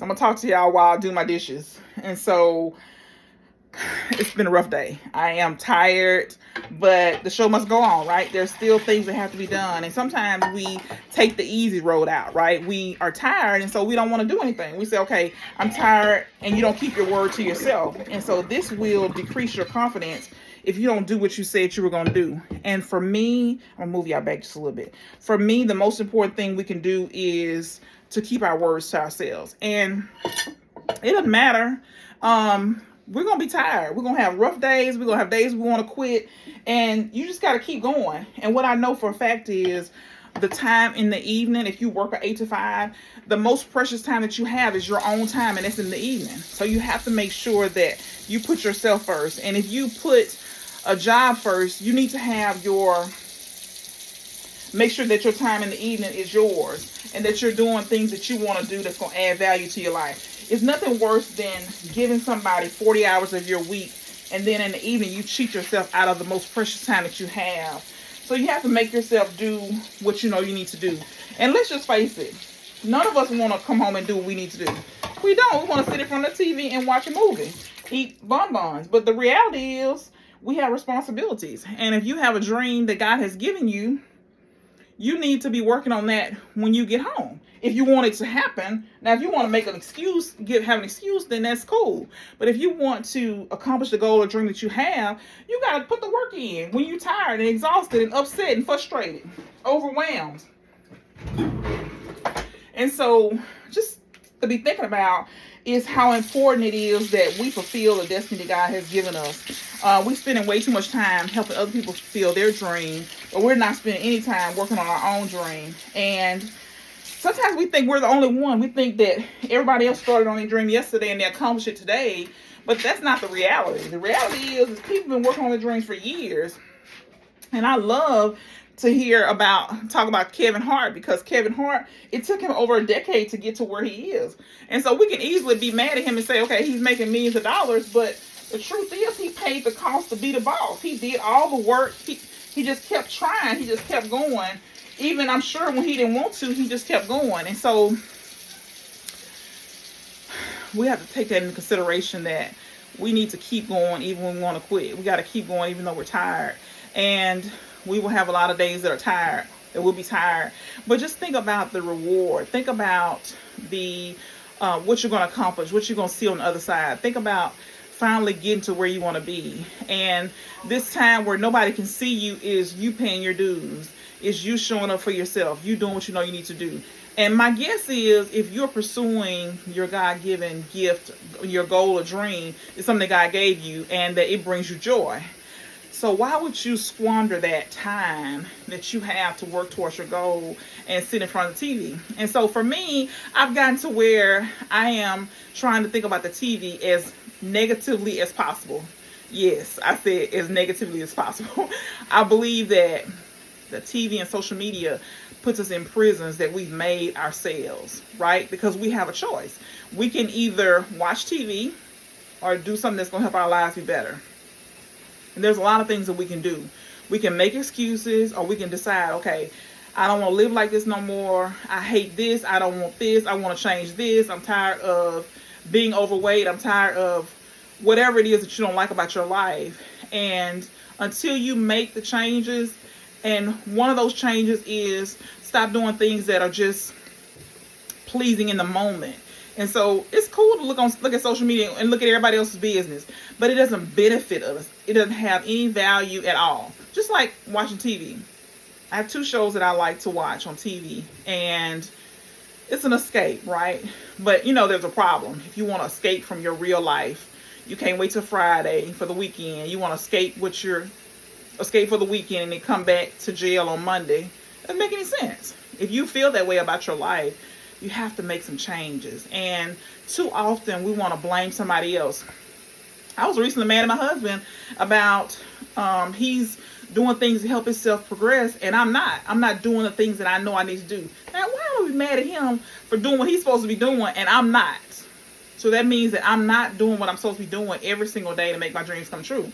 So I'm gonna talk to y'all while I do my dishes. And so it's been a rough day. I am tired, but the show must go on, right? There's still things that have to be done. And sometimes we take the easy road out, right? We are tired, and so we don't want to do anything. We say, okay, I'm tired, and you don't keep your word to yourself. And so this will decrease your confidence if you don't do what you said you were going to do. And for me, I'm going to move y'all back just a little bit. For me, the most important thing we can do is to keep our words to ourselves. And it doesn't matter. We're going to be tired. We're going to have rough days. We're going to have days we want to quit. And you just got to keep going. And what I know for a fact is the time in the evening, if you work an 8 to 5, the most precious time that you have is your own time, and it's in the evening. So you have to make sure that you put yourself first. And if you put a job first, you need to have make sure that your time in the evening is yours and that you're doing things that you want to do that's going to add value to your life. It's nothing worse than giving somebody 40 hours of your week, and then in the evening you cheat yourself out of the most precious time that you have. So you have to make yourself do what you know you need to do. And let's just face it, none of us want to come home and do what we need to do. We don't. We want to sit in front of the TV and watch a movie, eat bonbons. But the reality is we have responsibilities. And if you have a dream that God has given you, you need to be working on that when you get home. If you want it to happen, now if you want to make an excuse, have an excuse, then that's cool. But if you want to accomplish the goal or dream that you have, you got to put the work in when you're tired and exhausted and upset and frustrated, overwhelmed. And so just to be thinking about is how important it is that we fulfill the destiny that God has given us. We're spending way too much time helping other people fulfill their dream, but we're not spending any time working on our own dream. And sometimes we think we're the only one. We think that everybody else started on their dream yesterday and they accomplished it today, but that's not the reality. The reality is people have been working on their dreams for years. And I love to talk about Kevin Hart, because Kevin Hart, it took him over a decade to get to where he is. And so we can easily be mad at him and say, okay, he's making millions of dollars, but the truth is he paid the cost to be the boss. He did all the work. He just kept trying. He just kept going. Even, I'm sure, when he didn't want to, he just kept going. And so we have to take that into consideration, that we need to keep going even when we want to quit. We got to keep going even though we're tired. And we will have a lot of days that are tired, that we'll be tired. But just think about the reward. Think about the what you're going to accomplish, what you're going to see on the other side. Think about finally getting to where you want to be. And this time where nobody can see you is you paying your dues. Is you showing up for yourself. You doing what you know you need to do. And my guess is, if you're pursuing your God-given gift, your goal or dream, is something that God gave you and that it brings you joy. So why would you squander that time that you have to work towards your goal and sit in front of the TV? And so for me, I've gotten to where I am trying to think about the TV as negatively as possible. Yes, I said as negatively as possible. I believe that the TV and social media puts us in prisons that we've made ourselves, right? Because we have a choice. We can either watch TV or do something that's going to help our lives be better. And there's a lot of things that we can do. We can make excuses, or we can decide, okay, I don't want to live like this no more. I hate this. I don't want this. I want to change this. I'm tired of being overweight. I'm tired of whatever it is that you don't like about your life. And until you make the changes, and one of those changes is stop doing things that are just pleasing in the moment. And so it's cool to look at social media and look at everybody else's business, but it doesn't benefit us. It doesn't have any value at all. Just like watching TV. I have 2 shows that I like to watch on TV, and it's an escape, right? But there's a problem. If you want to escape from your real life, you can't wait till Friday for the weekend. You want to escape for the weekend and then come back to jail on Monday. It doesn't make any sense. If you feel that way about your life, you have to make some changes. And too often we want to blame somebody else. I was recently mad at my husband about he's doing things to help himself progress, and I'm not. I'm not doing the things that I know I need to do. Now, why are we mad at him for doing what he's supposed to be doing and I'm not? So that means that I'm not doing what I'm supposed to be doing every single day to make my dreams come true.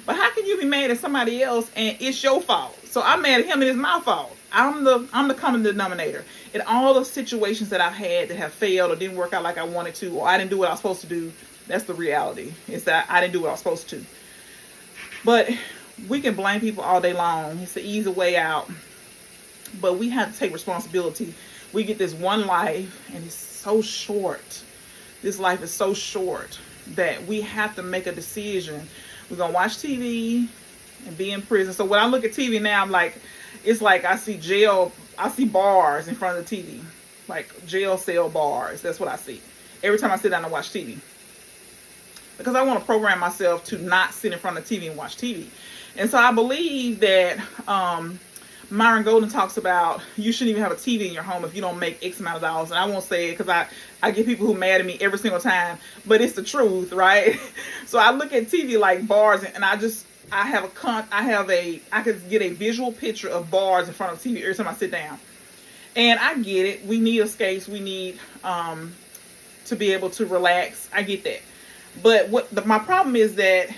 But how can you be mad at somebody else and it's your fault? So I'm mad at him and it's my fault. I'm the common denominator in all the situations that I've had that have failed or didn't work out like I wanted to, or I didn't do what I was supposed to do. That's the reality. Is that I didn't do what I was supposed to. But we can blame people all day long. It's the easy way out. But we have to take responsibility. We get this one life, and it's so short. This life is so short that we have to make a decision. We're going to watch TV and be in prison. So when I look at TV now, I'm like, it's like I see bars in front of the TV. Like jail cell bars. That's what I see every time I sit down and watch TV. Because I want to program myself to not sit in front of TV and watch TV. And so I believe that Myron Golden talks about you shouldn't even have a TV in your home if you don't make X amount of dollars. And I won't say it because I get people who are mad at me every single time. But it's the truth, right? So I look at TV like bars, and I could get a visual picture of bars in front of TV every time I sit down. And I get it. We need escapes. We need to be able to relax. I get that. But my problem is that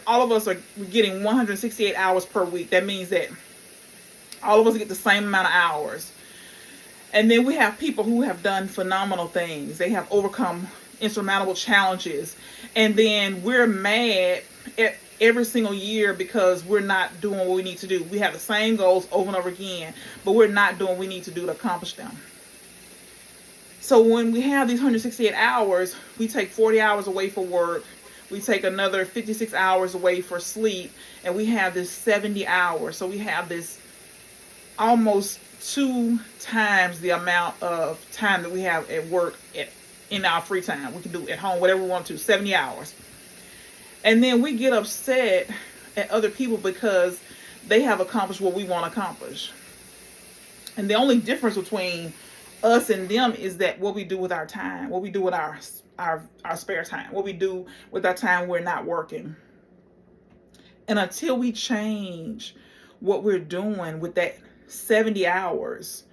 all of us are getting 168 hours per week, that means that all of us get the same amount of hours. And then we have people who have done phenomenal things. They have overcome insurmountable challenges. And then we're mad at every single year because we're not doing what we need to do. We have the same goals over and over again, but we're not doing what we need to do to accomplish them. So when we have these 168 hours, we take 40 hours away for work. We take another 56 hours away for sleep. And we have this 70 hours. So we have this almost 2 times the amount of time that we have at work in our free time. We can do at home whatever we want to, 70 hours. And then we get upset at other people because they have accomplished what we want to accomplish. And the only difference between us and them is that what we do with our time, what we do with our spare time, what we do with our time we're not working. And until we change what we're doing with that 70 hours,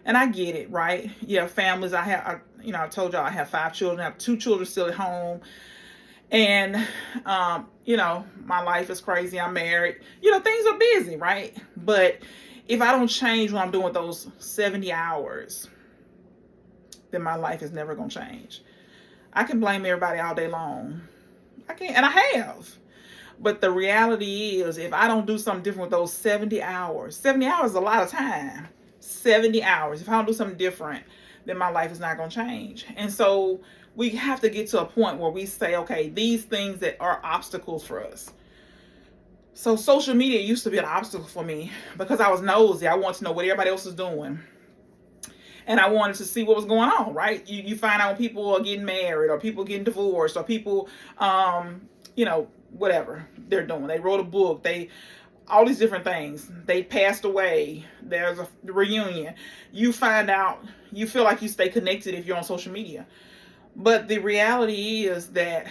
and I get it, right? Yeah, families. I told y'all I have 5 children. I have 2 children still at home. And, my life is crazy. I'm married. Things are busy, right? But if I don't change what I'm doing with those 70 hours, then my life is never going to change. I can blame everybody all day long. I can, and I have. But the reality is, if I don't do something different with those 70 hours is a lot of time. 70 hours. If I don't do something different, then my life is not going to change. And so we have to get to a point where we say, okay, these things that are obstacles for us. So social media used to be an obstacle for me because I was nosy. I wanted to know what everybody else was doing. And I wanted to see what was going on, right? You find out when people are getting married or people getting divorced or people, whatever they're doing. They wrote a book. All these different things. They passed away. There's a reunion. You find out, you feel like you stay connected if you're on social media. But the reality is that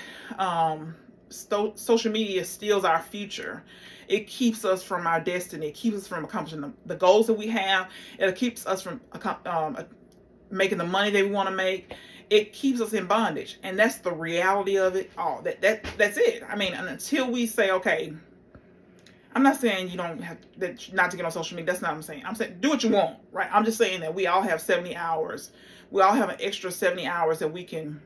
social media steals our future. It keeps us from our destiny. It keeps us from accomplishing the goals that we have. It keeps us from making the money that we want to make. It keeps us in bondage. And that's the reality of it all. That's it. I mean, until we say, okay, I'm not saying you don't have not to get on social media. That's not what I'm saying. I'm saying do what you want, right? I'm just saying that we all have 70 hours. We all have an extra 70 hours that we can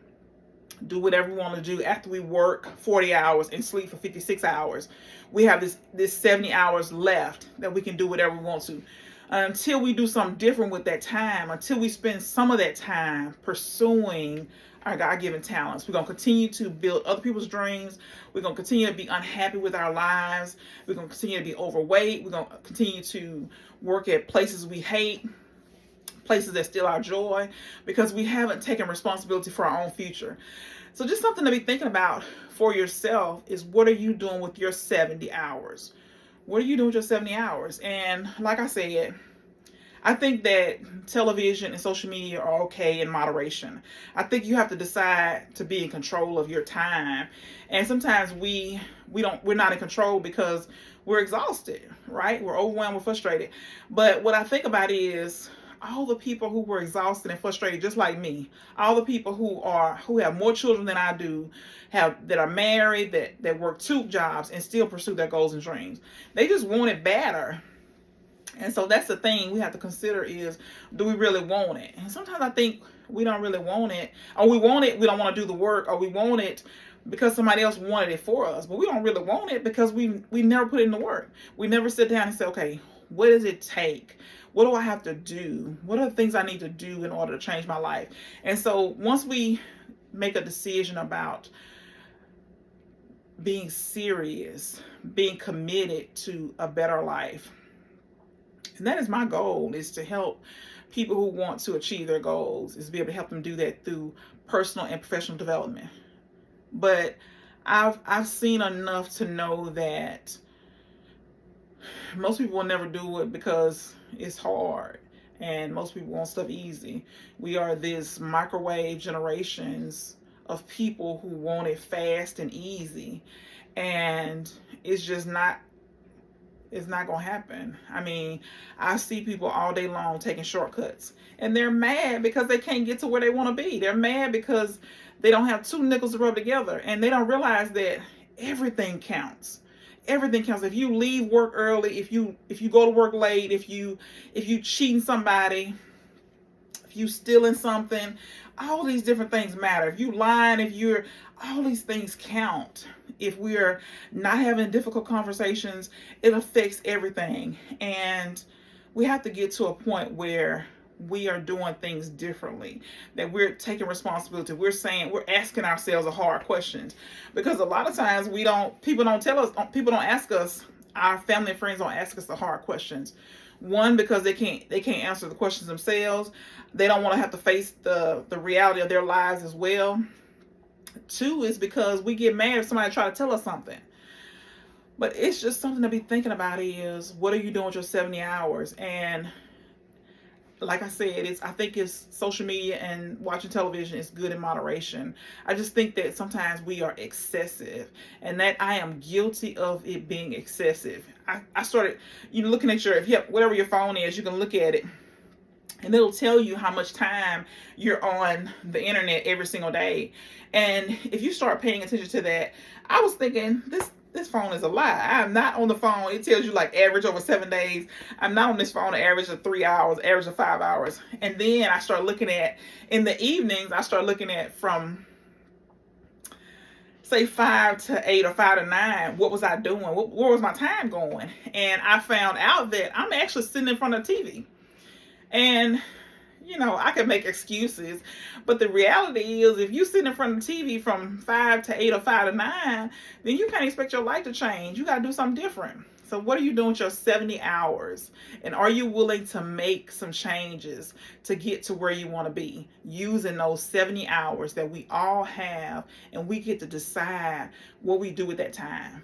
do whatever we want to do after we work 40 hours and sleep for 56 hours. We have this 70 hours left that we can do whatever we want to. Until we do something different with that time, until we spend some of that time pursuing our God-given talents, we're going to continue to build other people's dreams. We're going to continue to be unhappy with our lives. We're going to continue to be overweight. We're going to continue to work at places we hate, places that steal our joy, because we haven't taken responsibility for our own future. So just something to be thinking about for yourself is, what are you doing with your 70 hours? What are you doing with your 70 hours? And like I said, I think that television and social media are okay in moderation. I think you have to decide to be in control of your time. And sometimes we're not in control because we're exhausted, right? We're overwhelmed, we're frustrated. But what I think about is, all the people who were exhausted and frustrated just like me, all the people who have more children than I do, that are married, that work 2 jobs and still pursue their goals and dreams. They just want it better. And so that's the thing we have to consider is, do we really want it? And sometimes I think we don't really want it, or we want it, we don't want to do the work, or we want it because somebody else wanted it for us, but we don't really want it because we never put in the work. We never sit down and say, okay, what does it take? What do I have to do? What are the things I need to do in order to change my life? And so once we make a decision about being serious, being committed to a better life, and that is my goal, is to help people who want to achieve their goals, is to be able to help them do that through personal and professional development. But I've seen enough to know that most people will never do it because it's hard, and most people want stuff easy. We are this microwave generations of people who want it fast and easy, and it's just not, it's not gonna happen. I mean, I see people all day long taking shortcuts, and they're mad because they can't get to where they want to be. They're mad because they don't have 2 nickels to rub together, and they don't realize that everything counts. Everything counts. If you leave work early, if you go to work late, if you cheating somebody, if you stealing something, all these different things matter. If you lying, if you're, all these things count. If we're not having difficult conversations, it affects everything. And we have to get to a point where we are doing things differently, that we're taking responsibility. We're asking ourselves the hard questions, because a lot of times people don't ask us, our family and friends don't ask us the hard questions. One, because they can't answer the questions themselves. They don't want to have to face the reality of their lives as well. 2 is because we get mad if somebody try to tell us something. But it's just something to be thinking about, is what are you doing with your 70 hours? And like I said, I think it's social media and watching television is good in moderation. I just think that sometimes we are excessive, and that I am guilty of it being excessive. I started, looking at whatever your phone is, you can look at it, and it'll tell you how much time you're on the internet every single day. And if you start paying attention to that, I was thinking, this phone is a lie. I'm not on the phone. It tells you like average over 7 days. I'm not on this phone an average of 3 hours, average of 5 hours. And then I start looking at, in the evenings, I start looking at from say 5 to 8 or 5 to 9, what was I doing? Where was my time going? And I found out that I'm actually sitting in front of the TV. And I can make excuses, but the reality is, if you sit in front of the TV from 5 to 8 or 5 to 9, then you can't expect your life to change. You got to do something different. So what are you doing with your 70 hours? And are you willing to make some changes to get to where you want to be, using those 70 hours that we all have, and we get to decide what we do with that time?